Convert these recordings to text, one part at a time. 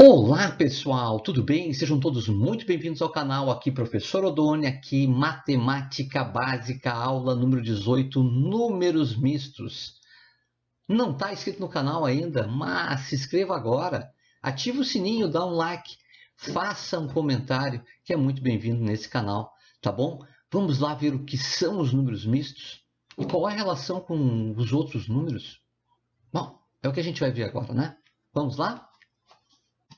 Olá pessoal, tudo bem? Sejam todos muito bem-vindos ao canal. Aqui professor Odoni, aqui Matemática Básica, aula número 18, números mistos. Não está inscrito no canal ainda, mas se inscreva agora. Ative o sininho, dá um like, faça um comentário, que é muito bem-vindo nesse canal, tá bom? Vamos lá ver o que são os números mistos e qual é a relação com os outros números. Bom, é o que a gente vai ver agora, né? Vamos lá?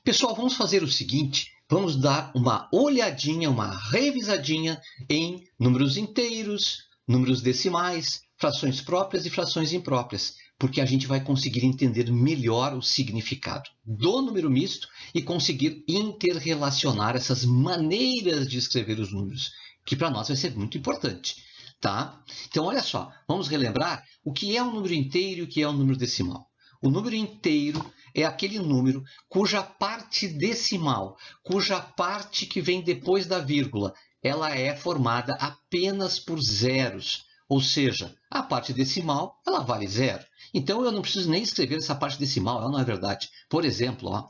Pessoal, vamos fazer o seguinte, vamos dar uma olhadinha, uma revisadinha em números inteiros, números decimais, frações próprias e frações impróprias, porque a gente vai conseguir entender melhor o significado do número misto e conseguir interrelacionar essas maneiras de escrever os números, que para nós vai ser muito importante, tá? Então, olha só, vamos relembrar o que é um número inteiro e o que é um número decimal. O número inteiro é aquele número cuja parte decimal, cuja parte que vem depois da vírgula, ela é formada apenas por zeros. Ou seja, a parte decimal, ela vale zero. Então, eu não preciso nem escrever essa parte decimal, ela não é verdade. Por exemplo, ó,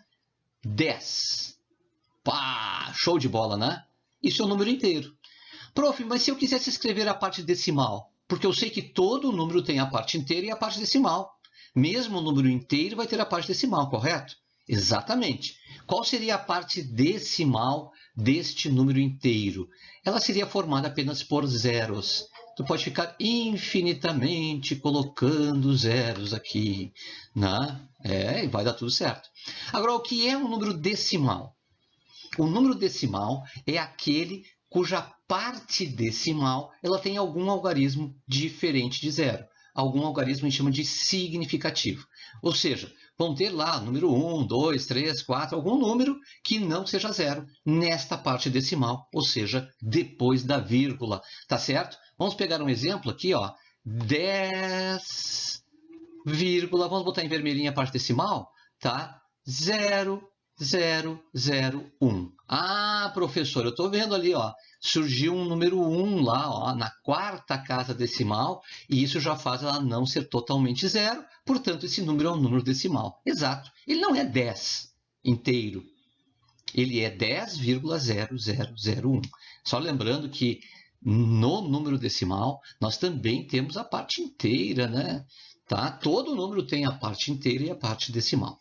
10. Pá, show de bola, né? Isso é um número inteiro. Prof, mas se eu quisesse escrever a parte decimal? Porque eu sei que todo número tem a parte inteira e a parte decimal. Mesmo o número inteiro vai ter a parte decimal, correto? Exatamente. Qual seria a parte decimal deste número inteiro? Ela seria formada apenas por zeros. Tu pode ficar infinitamente colocando zeros aqui, né? E vai dar tudo certo. Agora, o que é um número decimal? O número decimal é aquele cuja parte decimal ela tem algum algarismo diferente de zero. Algum algarismo a gente chama de significativo. Ou seja, vão ter lá número 1, 2, 3, 4, algum número que não seja zero nesta parte decimal, ou seja, depois da vírgula, tá certo? Vamos pegar um exemplo aqui, ó, 10, vírgula, vamos botar em vermelhinho a parte decimal, tá? 0,001. Ah, professor, eu estou vendo ali, ó, surgiu um número 1 lá, ó, na quarta casa decimal, e isso já faz ela não ser totalmente zero, portanto, esse número é um número decimal. Exato. Ele não é 10 inteiro, ele é 10,0001. Só lembrando que no número decimal, nós também temos a parte inteira, né? Tá? Todo número tem a parte inteira e a parte decimal.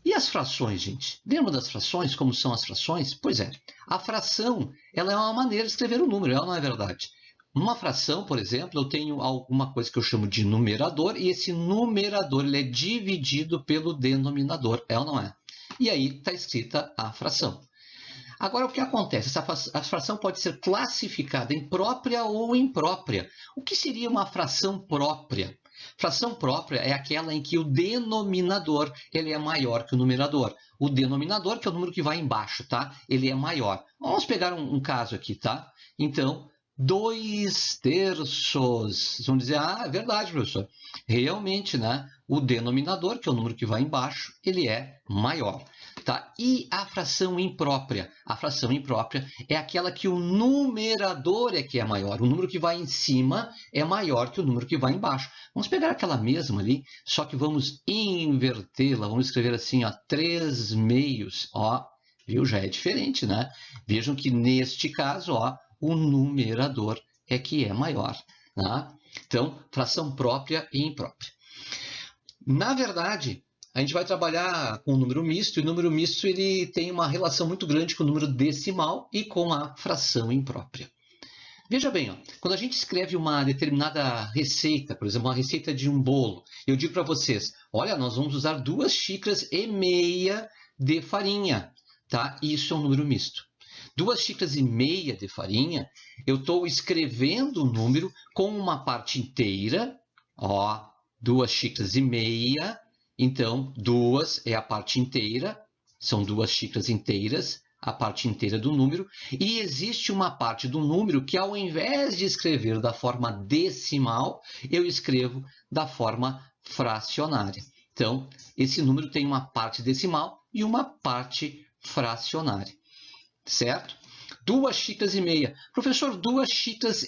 E as frações, gente? Lembra das frações? Como são as frações? Pois é, a fração ela é uma maneira de escrever um número, ela não é verdade. Numa fração, por exemplo, eu tenho alguma coisa que eu chamo de numerador, e esse numerador ele é dividido pelo denominador, é ou não é? E aí está escrita a fração. Agora, o que acontece? A fração pode ser classificada em própria ou imprópria. O que seria uma fração própria? Fração própria é aquela em que o denominador ele é maior que o numerador. O denominador, que é o número que vai embaixo, tá? Ele é maior. Vamos pegar um caso aqui, tá? Então, 2/3. Vão dizer, ah, é verdade, professor. Realmente, né? O denominador, que é o número que vai embaixo, ele é maior. Tá? E a fração imprópria? A fração imprópria é aquela que o numerador é que é maior. O número que vai em cima é maior que o número que vai embaixo. Vamos pegar aquela mesma ali, só que vamos invertê-la. Vamos escrever assim, ó, 3/2. Ó, viu? Já é diferente, né? Vejam que neste caso, ó, o numerador é que é maior. Tá? Então, fração própria e imprópria. Na verdade, a gente vai trabalhar com o número misto, e o número misto ele tem uma relação muito grande com o número decimal e com a fração imprópria. Veja bem, ó, quando a gente escreve uma determinada receita, por exemplo, uma receita de um bolo, eu digo para vocês, olha, nós vamos usar 2,5 xícaras de farinha, tá? Isso é um número misto. 2,5 xícaras de farinha, eu estou escrevendo o número com uma parte inteira, ó, 2,5 xícaras. Então, 2 é a parte inteira, são 2 xícaras inteiras, a parte inteira do número, e existe uma parte do número que, ao invés de escrever da forma decimal, eu escrevo da forma fracionária. Então, esse número tem uma parte decimal e uma parte fracionária, certo? 2,5 xícaras. Professor, 2,5 xícaras.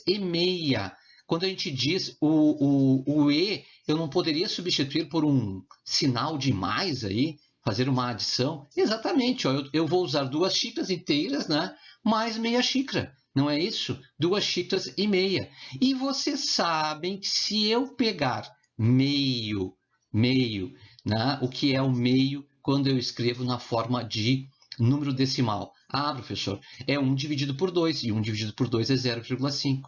Quando a gente diz o E, eu não poderia substituir por um sinal de mais aí? fazer uma adição, exatamente, ó, eu vou usar 2 xícaras inteiras, né, mais meia xícara, não é isso? 2 xícaras e meia. E vocês sabem que se eu pegar meio, né, o que é o meio quando eu escrevo na forma de número decimal? Ah, professor, é 1 dividido por 2, e 1 dividido por 2 é 0,5.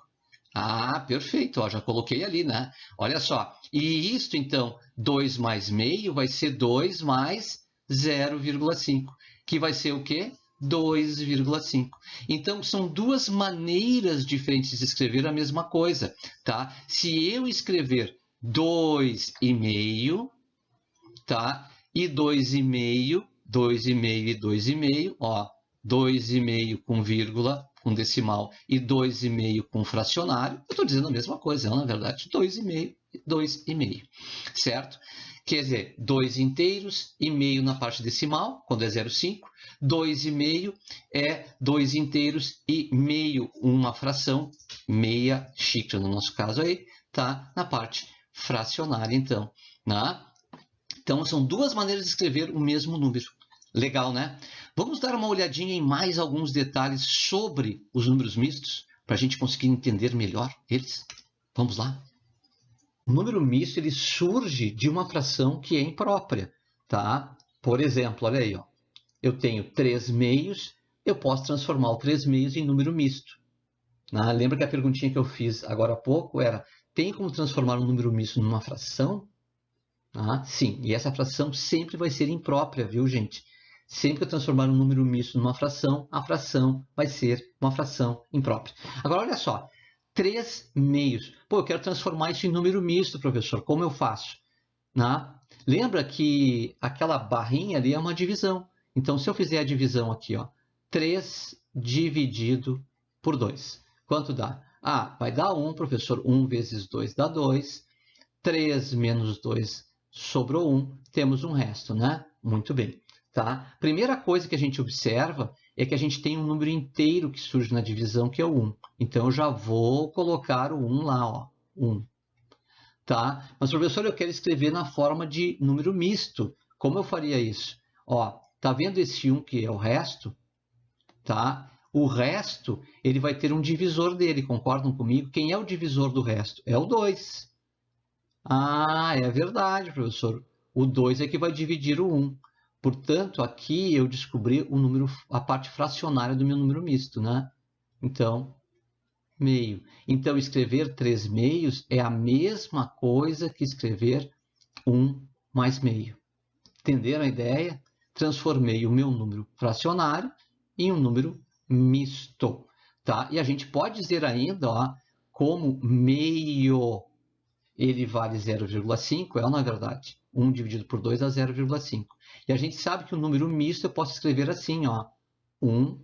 Ah, perfeito, ó, já coloquei ali, né? Olha só, e isto então, 2 mais meio vai ser 2 mais 0,5, que vai ser o quê? 2,5. Então, são 2 maneiras diferentes de escrever a mesma coisa, tá? Se eu escrever 2,5, tá? E 2,5, 2,5 e 2,5, ó, 2,5 com vírgula, com decimal, e 2,5 com fracionário, eu estou dizendo a mesma coisa, na verdade, 2,5 e 2,5, certo? Quer dizer, 2 inteiros e meio na parte decimal, quando é 0,5, 2,5 é 2 inteiros e meio, uma fração, meia xícara no nosso caso aí, tá? Na parte fracionária, então, né? Então, são 2 maneiras de escrever o mesmo número. Legal, né? Vamos dar uma olhadinha em mais alguns detalhes sobre os números mistos, para a gente conseguir entender melhor eles. Vamos lá? O número misto ele surge de uma fração que é imprópria, tá? Por exemplo, olha aí, ó. Eu tenho 3 meios, eu posso transformar o 3 meios em número misto. Lembra que a perguntinha que eu fiz agora há pouco era: tem como transformar um número misto numa fração? Sim, e essa fração sempre vai ser imprópria, viu, gente? Sempre que eu transformar um número misto numa fração, a fração vai ser uma fração imprópria. Agora, olha só, 3 meios. Pô, eu quero transformar isso em número misto, professor. Como eu faço? Lembra que aquela barrinha ali é uma divisão. Então, se eu fizer a divisão aqui, ó, 3 dividido por 2, quanto dá? Ah, vai dar 1, professor. 1 vezes 2 dá 2. 3 menos 2 sobrou 1, temos um resto, né? Muito bem. Tá? Primeira coisa que a gente observa é que a gente tem um número inteiro que surge na divisão, que é o 1. Então, eu já vou colocar o 1 lá, ó, 1. Tá? Mas, professor, eu quero escrever na forma de número misto. Como eu faria isso? Ó, tá vendo esse 1 que é o resto? Tá? O resto, ele vai ter um divisor dele, concordam comigo? Quem é o divisor do resto? É o 2. Ah, é verdade, professor. O 2 é que vai dividir o 1. Portanto, aqui eu descobri o número, a parte fracionária do meu número misto, né? Então, meio. Então, escrever 3 meios é a mesma coisa que escrever 1 mais meio. Entenderam a ideia? Transformei o meu número fracionário em um número misto. Tá? E a gente pode dizer ainda, ó, como meio ele vale 0,5, é ou não é verdade? 1 dividido por 2 dá 0,5. E a gente sabe que o número misto eu posso escrever assim, ó, 1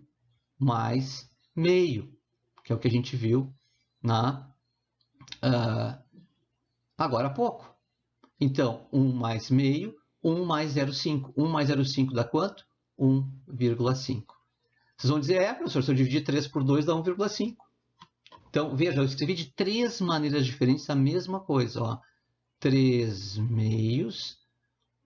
mais meio, que é o que a gente viu agora há pouco. Então, 1 mais meio, 1 mais 0,5. 1 mais 0,5 dá quanto? 1,5. Vocês vão dizer, professor, se eu dividir 3 por 2 dá 1,5. Então, veja, eu escrevi de 3 maneiras diferentes a mesma coisa, ó. 3 meios,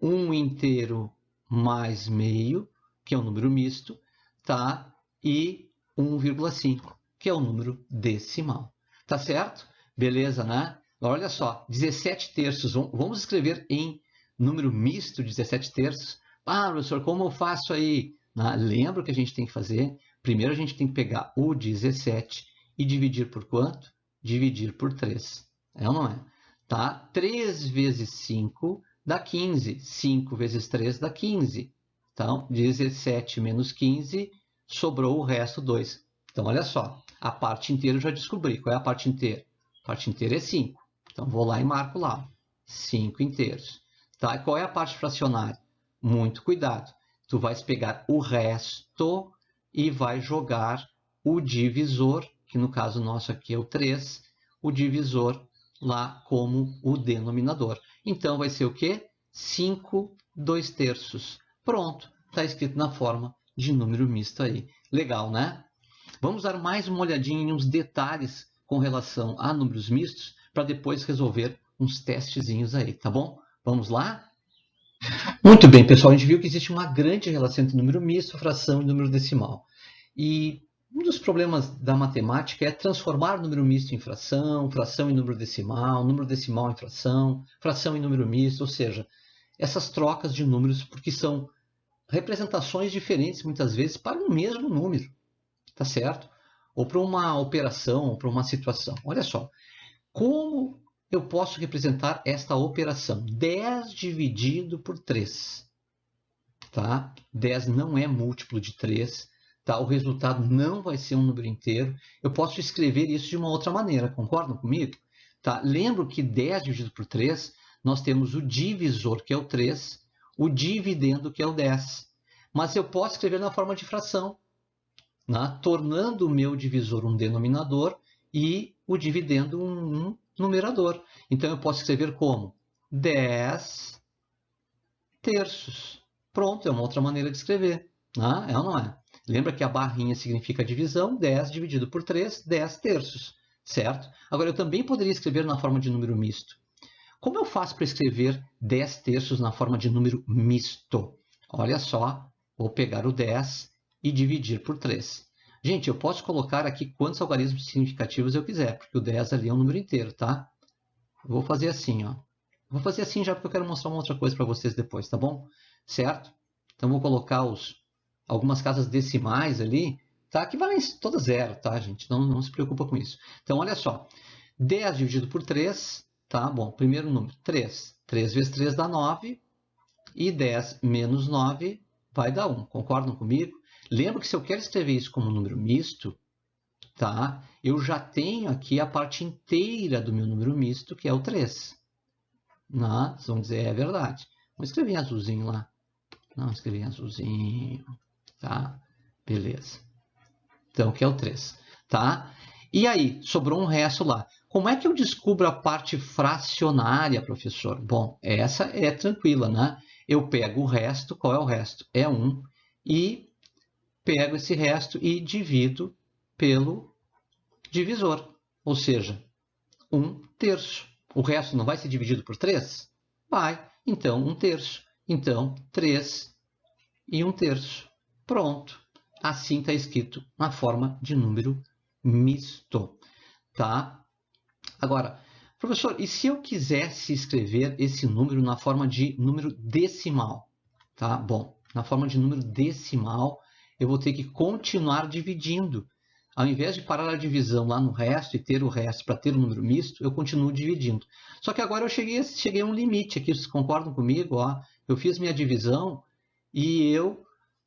1 inteiro mais meio, que é um número misto, tá? E 1,5, que é um número decimal. Tá certo? Beleza, né? Agora, olha só, 17 terços. Vamos escrever em número misto 17 terços. Ah, professor, como eu faço aí? Lembra o que a gente tem que fazer? Primeiro a gente tem que pegar o 17 e dividir por quanto? Dividir por 3. É ou não é? Tá? 3 vezes 5 dá 15. 5 vezes 3 dá 15. Então, 17 menos 15, sobrou o resto 2. Então, olha só, a parte inteira eu já descobri. Qual é a parte inteira? A parte inteira é 5. Então, vou lá e marco lá. 5 inteiros. Tá? E qual é a parte fracionária? Muito cuidado. Tu vais pegar o resto e vai jogar o divisor, que no caso nosso aqui é o 3, o divisor lá como o denominador. Então, vai ser o quê? 5, 2 terços. Pronto, está escrito na forma de número misto aí. Legal, né? Vamos dar mais uma olhadinha em uns detalhes com relação a números mistos, para depois resolver uns testezinhos aí, tá bom? Vamos lá? Muito bem, pessoal, a gente viu que existe uma grande relação entre número misto, fração e número decimal. E um dos problemas da matemática é transformar número misto em fração, fração em número decimal em fração em número misto, ou seja, essas trocas de números, porque são representações diferentes, muitas vezes, para um mesmo número, tá certo? Ou para uma operação, ou para uma situação. Olha só, como eu posso representar esta operação? 10 dividido por 3. Tá? 10 não é múltiplo de 3. Tá? O resultado não vai ser um número inteiro. Eu posso escrever isso de uma outra maneira, concordam comigo? Tá? Lembro que 10 dividido por 3, nós temos o divisor, que é o 3, o dividendo, que é o 10. Mas eu posso escrever na forma de fração, né? Tornando o meu divisor um denominador e o dividendo um numerador. Então, eu posso escrever como 10 terços. Pronto, é uma outra maneira de escrever. Ah, é ou não é? Lembra que a barrinha significa divisão, 10 dividido por 3, 10 terços, certo? Agora, eu também poderia escrever na forma de número misto. Como eu faço para escrever 10 terços na forma de número misto? Olha só, vou pegar o 10 e dividir por 3. Gente, eu posso colocar aqui quantos algarismos significativos eu quiser, porque o 10 ali é um número inteiro, tá? Eu vou fazer assim, ó. Vou fazer assim já porque eu quero mostrar uma outra coisa para vocês depois, tá bom? Certo? Então, vou colocar algumas casas decimais ali, tá? Que valem todas zero, tá, gente? Não se preocupa com isso. Então, olha só. 10 dividido por 3, tá? Bom, primeiro número, 3. 3 vezes 3 dá 9. E 10 menos 9 vai dar 1. Concordam comigo? Lembra que se eu quero escrever isso como um número misto, tá? Eu já tenho aqui a parte inteira do meu número misto, que é o 3. Não, vocês vão dizer, é verdade. Vamos escrever em azulzinho lá. Não, escrevi em azulzinho. Tá? Beleza. Então, que é o 3. Tá? E aí, sobrou um resto lá. Como é que eu descubro a parte fracionária, professor? Bom, essa é tranquila, né? Eu pego o resto, qual é o resto? É 1, e pego esse resto e divido pelo divisor, ou seja, 1 terço. O resto não vai ser dividido por 3? Vai. Então, 1 terço. Então, 3 e 1 terço. Pronto. Assim está escrito na forma de número misto. Tá? Agora, professor, e se eu quisesse escrever esse número na forma de número decimal? Tá? Bom, na forma de número decimal, eu vou ter que continuar dividindo. Ao invés de parar a divisão lá no resto e ter o resto para ter um número misto, eu continuo dividindo. Só que agora eu cheguei a um limite aqui, vocês concordam comigo? Ó, eu fiz minha divisão e eu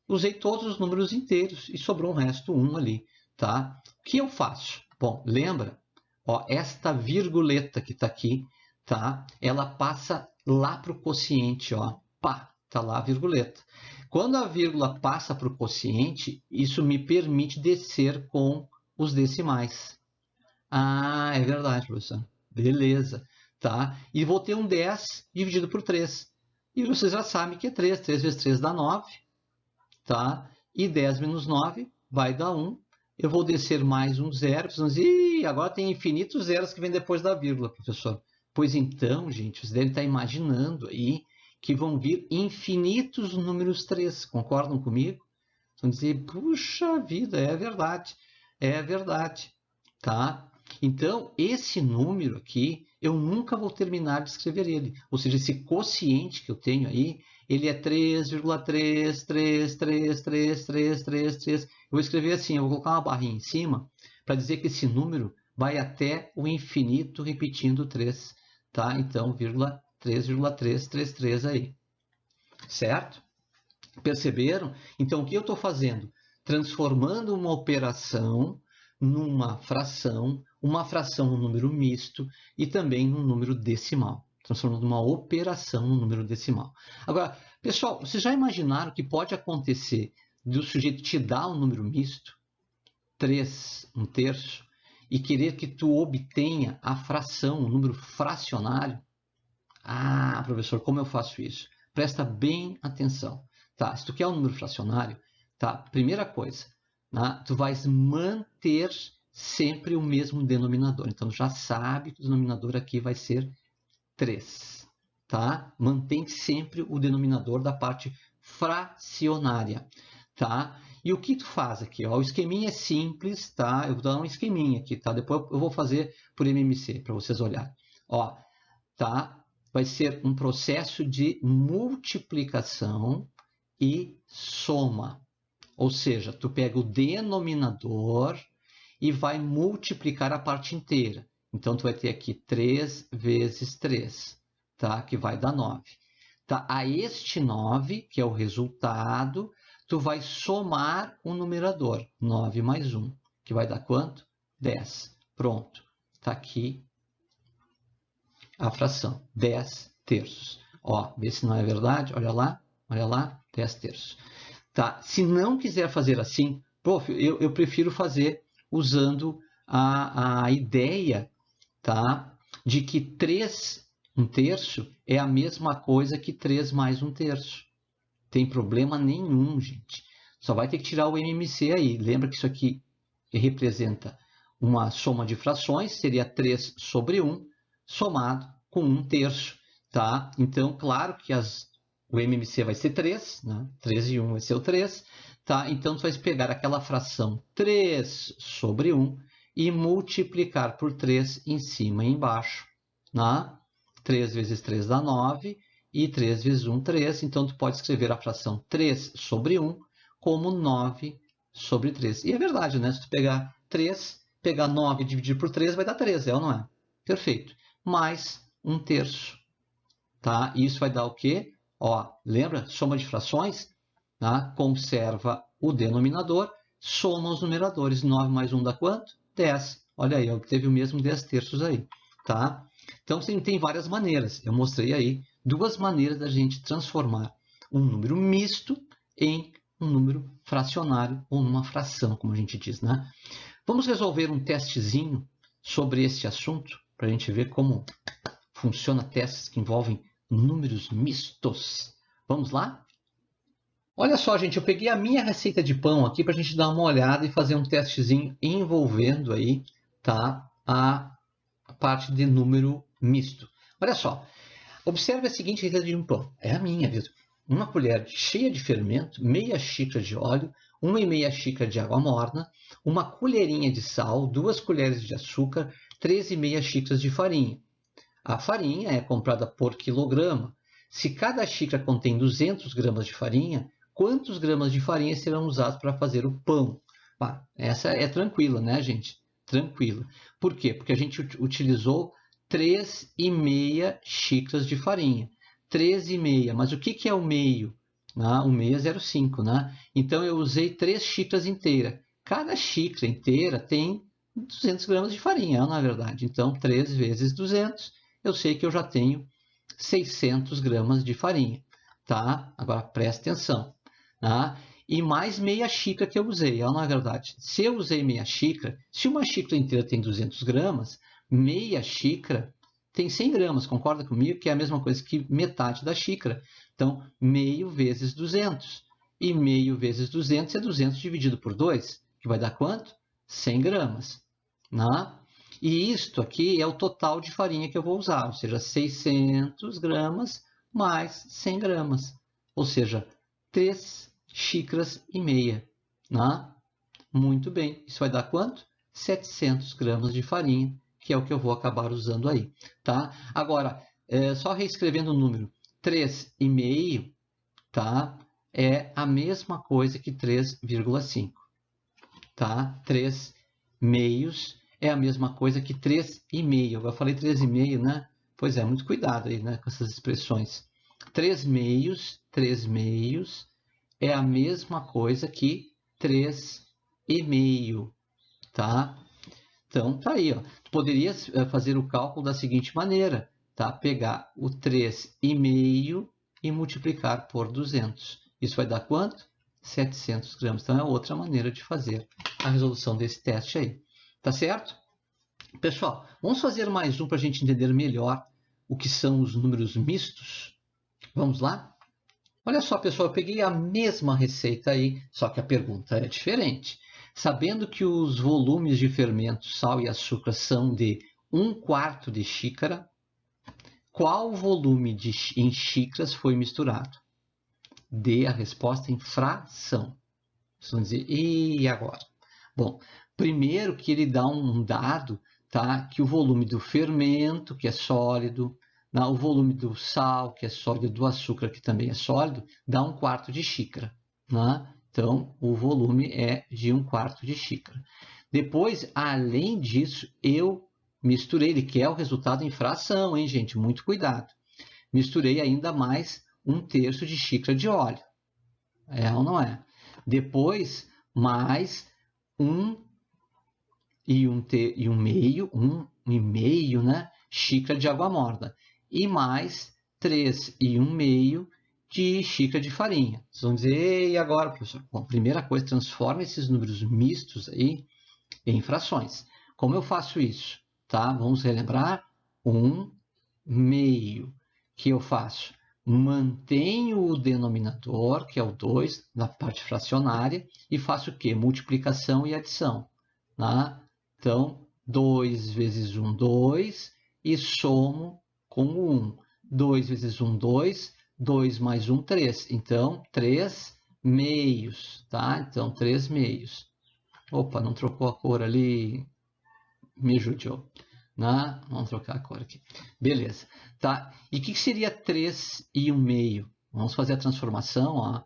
usei todos os números inteiros e sobrou um resto 1 ali. Tá? O que eu faço? Bom, lembra? Ó, esta virguleta que está aqui, tá? Ela passa lá para o quociente. Ó. Pá, está lá a virguleta. Quando a vírgula passa para o quociente, isso me permite descer com os decimais. Ah, é verdade, professor. Beleza. Tá? E vou ter um 10 dividido por 3. E vocês já sabem que é 3. 3 vezes 3 dá 9. Tá? E 10 menos 9 vai dar 1. Eu vou descer mais um zero. Vocês vão dizer, agora tem infinitos zeros que vem depois da vírgula, professor. Pois então, gente, vocês devem estar imaginando aí que vão vir infinitos números 3. Concordam comigo? Vão dizer, puxa vida, é verdade. É verdade. Tá? Então, esse número aqui, eu nunca vou terminar de escrever ele. Ou seja, esse quociente que eu tenho aí, ele é 3,3333333. Eu vou escrever assim, eu vou colocar uma barrinha em cima para dizer que esse número vai até o infinito repetindo 3. Tá? Então, 3,333 aí. Certo? Perceberam? Então, o que eu estou fazendo? Transformando uma operação numa fração num número misto e também num número decimal. Transformando uma operação num número decimal. Agora, pessoal, vocês já imaginaram que pode acontecer do sujeito te dar um número misto, 3, 1 terço, e querer que tu obtenha a fração, o número fracionário? Ah, professor, como eu faço isso? Presta bem atenção. Tá, se tu quer um número fracionário, tá, primeira coisa, né, tu vais manter sempre o mesmo denominador. Então, já sabe que o denominador aqui vai ser 3. tá? Mantém sempre o denominador da parte fracionária, tá? E o que tu faz aqui, ó? O esqueminha é simples, tá? Eu vou dar um esqueminha aqui, tá? Depois eu vou fazer por MMC para vocês olharem. Ó, tá? Vai ser um processo de multiplicação e soma. Ou seja, tu pega o denominador e vai multiplicar a parte inteira. Então, tu vai ter aqui 3 vezes 3, tá? Que vai dar 9. Tá? A este 9, que é o resultado, tu vai somar o numerador. 9 mais 1, que vai dar quanto? 10. Pronto. Está aqui a fração. 10 terços. Ó, vê se não é verdade. Olha lá, 10 terços. Tá? Se não quiser fazer assim, prof, eu prefiro fazer usando a ideia, tá? De que 3 um terço é a mesma coisa que 3 mais um terço. Tem problema nenhum, gente. Só vai ter que tirar o MMC aí. Lembra que isso aqui representa uma soma de frações, seria 3 sobre 1, somado com 1 terço. Tá? Então, claro que o MMC vai ser 3, né? 3 e 1 vai ser o 3. Tá? Então, tu vai pegar aquela fração 3 sobre 1 e multiplicar por 3 em cima e embaixo. Né? 3 vezes 3 dá 9 e 3 vezes 1, 3. Então, tu pode escrever a fração 3 sobre 1 como 9 sobre 3. E é verdade, né? Se tu pegar 3, pegar 9 e dividir por 3, vai dar 3, é ou não é? Perfeito. Mais 1 terço. Tá? E isso vai dar o quê? Ó, lembra? Soma de frações, tá? Conserva o denominador, soma os numeradores. 9 mais 1 dá quanto? 10. Olha aí, obteve o mesmo 10 terços aí. Tá? Então, tem várias maneiras. Eu mostrei aí 2 maneiras da gente transformar um número misto em um número fracionário ou numa fração, como a gente diz, né? Vamos resolver um testezinho sobre esse assunto para a gente ver como funciona testes que envolvem números mistos. Vamos lá? Olha só, gente, eu peguei a minha receita de pão aqui para a gente dar uma olhada e fazer um testezinho envolvendo aí, tá, a parte de número misto. Olha só, observe a seguinte receita de um pão. É a minha, viu? Uma colher cheia de fermento, meia xícara de óleo, 1,5 xícara de água morna, uma colherinha de sal, 2 colheres de açúcar, 3,5 xícaras de farinha. A farinha é comprada por quilograma. Se cada xícara contém 200 gramas de farinha, quantos gramas de farinha serão usados para fazer o pão? Essa é tranquila, né, gente? Tranquila. Por quê? Porque a gente utilizou 3,5 xícaras de farinha. 3,5. Mas o que é o meio? O meio é 0,5, né? Então, eu usei 3 xícaras inteiras. Cada xícara inteira tem 200 gramas de farinha, não é verdade? Então, 3 vezes 200, eu sei que eu já tenho 600 gramas de farinha. Tá? Agora, presta atenção. Tá? E mais meia xícara que eu usei, não é verdade? Se eu usei meia xícara, se uma xícara inteira tem 200 gramas, meia xícara tem 100 gramas, concorda comigo? Que é a mesma coisa que metade da xícara. Então, meio vezes 200. E meio vezes 200 é 200 dividido por 2, que vai dar quanto? 100 gramas. Né? E isto aqui é o total de farinha que eu vou usar, ou seja, 600 gramas mais 100 gramas. Ou seja, 3 xícaras e meia. Né? Muito bem. Isso vai dar quanto? 700 gramas de farinha, que é o que eu vou acabar usando aí. Tá? Agora, só reescrevendo o número, 3,5, tá? É a mesma coisa que 3,5. Tá? 3 meios é a mesma coisa que 3,5. Eu falei 3,5, né? Pois é, muito cuidado aí, né, com essas expressões. 3 meios é a mesma coisa que 3,5, tá? Então, tá aí, ó. Tu poderias fazer o cálculo da seguinte maneira, tá? Pegar o 3,5 e multiplicar por 200. Isso vai dar quanto? 700 gramas. Então, é outra maneira de fazer a resolução desse teste aí. Tá certo? Pessoal, vamos fazer mais um para a gente entender melhor o que são os números mistos. Vamos lá? Olha só, pessoal, eu peguei a mesma receita aí, só que a pergunta é diferente. Sabendo que os volumes de fermento, sal e açúcar são de 1/4 de xícara, qual volume em xícaras foi misturado? Dê a resposta em fração. Vocês vão dizer, e agora? Bom, primeiro que ele dá um dado, tá? Que o volume do fermento, que é sólido, o volume do sal, que é sólido, do açúcar, que também é sólido, dá 1/4 de xícara. Né? Então, o volume é de 1/4 de xícara. Depois, além disso, eu misturei, ele quer o resultado em fração, hein, gente? Muito cuidado. Misturei ainda mais 1/3 de xícara de óleo. É ou não é? Depois, mais 1,5, né? Xícara de água morna. E mais 3,5 de xícara de farinha. Vocês vão dizer, e agora, professor? Bom, primeira coisa, transforma esses números mistos aí em frações. Como eu faço isso? Tá? Vamos relembrar? 1/2. Que eu faço? Mantenho o denominador, que é o 2, na parte fracionária, e faço o quê? Multiplicação e adição. Tá? Então, 2 vezes 1, 2, e somo com o 1. 2 vezes 1, 2, 2 mais 1, 3. Então, 3/2. Tá? Então, 3/2. Opa, não trocou a cor ali, me judiou. Né? Vamos trocar a cor aqui. Beleza. Tá? E o que seria 3,5? Vamos fazer a transformação. Ó.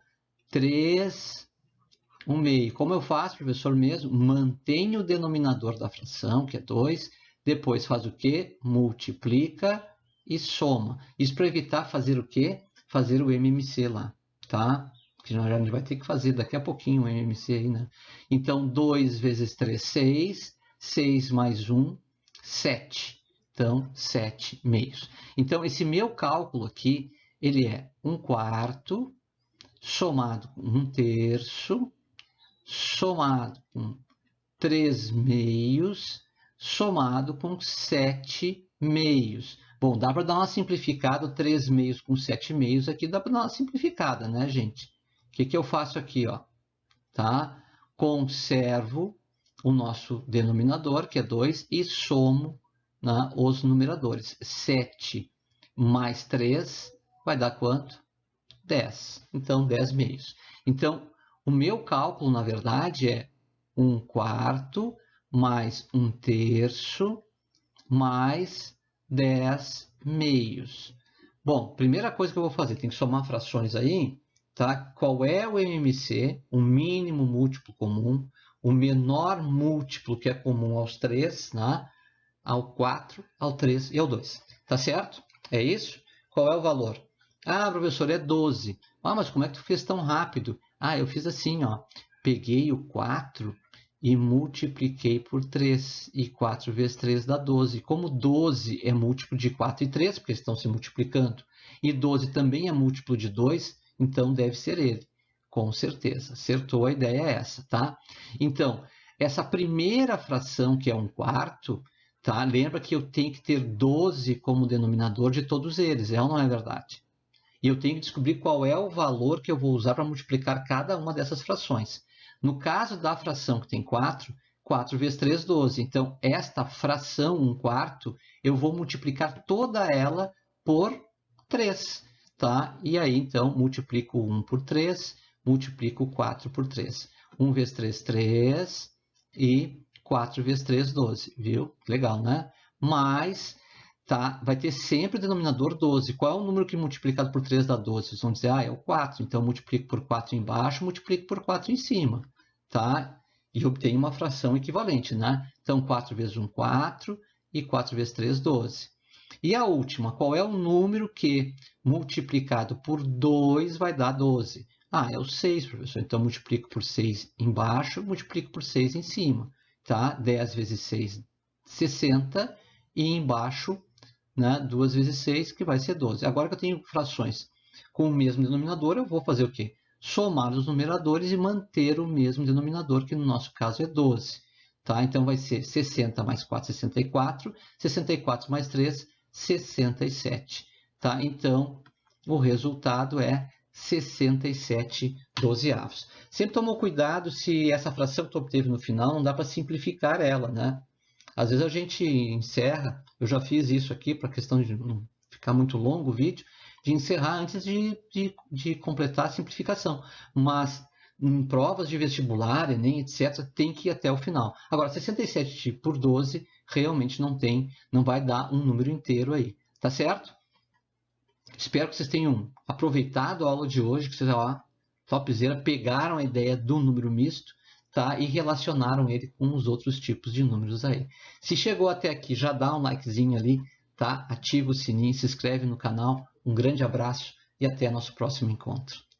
3/1/2. Como eu faço, professor, mesmo? Mantenho o denominador da fração, que é 2. Depois faz o quê? Multiplica e soma. Isso para evitar fazer o quê? Fazer o MMC lá. Tá? Que a gente vai ter que fazer daqui a pouquinho o MMC aí, né? Então, 2 vezes 3, 6. 6 mais 1, 7. Então, 7/2. Então, esse meu cálculo aqui, ele é 1/4 somado com 1/3, somado com 3/2, somado com 7/2. Bom, dá para dar uma simplificada, 3/2 com 7/2 aqui, dá para dar uma simplificada, né, gente? O que eu faço aqui, ó? Tá? Conservo o nosso denominador, que é 2, e somo, né, os numeradores. 7 mais 3 vai dar quanto? 10. Então, 10/2. Então, o meu cálculo, na verdade, é 1/4 mais 1/3 mais 10/2. Bom, primeira coisa que eu vou fazer, tem que somar frações aí. Tá? Qual é o MMC? O mínimo múltiplo comum, o menor múltiplo que é comum aos 3, né? Ao 4, ao 3 e ao 2. Tá certo? É isso? Qual é o valor? Ah, professor, é 12. Ah, mas como é que tu fez tão rápido? Ah, eu fiz assim, ó. Peguei o 4 e multipliquei por 3. E 4 vezes 3 dá 12. Como 12 é múltiplo de 4 e 3, porque eles estão se multiplicando, e 12 também é múltiplo de 2, então deve ser ele. Com certeza. Acertou, a ideia é essa, tá? Então, essa primeira fração, que é 1/4, tá? Lembra que eu tenho que ter 12 como denominador de todos eles, é ou não é verdade? E eu tenho que descobrir qual é o valor que eu vou usar para multiplicar cada uma dessas frações. No caso da fração que tem 4, 4 vezes 3, 12. Então, esta fração, 1/4, eu vou multiplicar toda ela por 3. Tá? E aí, então, multiplico 1 por 3, multiplico 4 por 3. 1 vezes 3, 3, e 4 vezes 3, 12. Viu? Legal, né? Mas, tá, vai ter sempre o denominador 12. Qual é o número que multiplicado por 3 dá 12? Vocês vão dizer, ah, é o 4. Então, multiplico por 4 embaixo, multiplico por 4 em cima. Tá? E obtenho uma fração equivalente, né? Então, 4 vezes 1, 4, e 4 vezes 3, 12. E a última, qual é o número que multiplicado por 2 vai dar 12? Ah, é o 6, professor. Então, multiplico por 6 embaixo, multiplico por 6 em cima. Tá? 10 vezes 6, 60. E embaixo, né, 2 vezes 6, que vai ser 12. Agora que eu tenho frações com o mesmo denominador, eu vou fazer o quê? Somar os numeradores e manter o mesmo denominador, que no nosso caso é 12. Tá? Então, vai ser 60 mais 4, 64. 64 mais 3, 67. Tá? Então, o resultado é 67 dozeavos. Sempre tomou cuidado se essa fração que tu obteve no final, não dá para simplificar ela, né? Às vezes a gente encerra, eu já fiz isso aqui para a questão de não ficar muito longo o vídeo, de encerrar antes de completar a simplificação. Mas em provas de vestibular, Enem, etc., tem que ir até o final. Agora, 67 por 12 realmente não vai dar um número inteiro aí, tá certo? Espero que vocês tenham aproveitado a aula de hoje, que vocês, topzera, pegaram a ideia do número misto, tá? E relacionaram ele com os outros tipos de números aí. Se chegou até aqui, já dá um likezinho ali, tá? Ativa o sininho, se inscreve no canal. Um grande abraço e até nosso próximo encontro.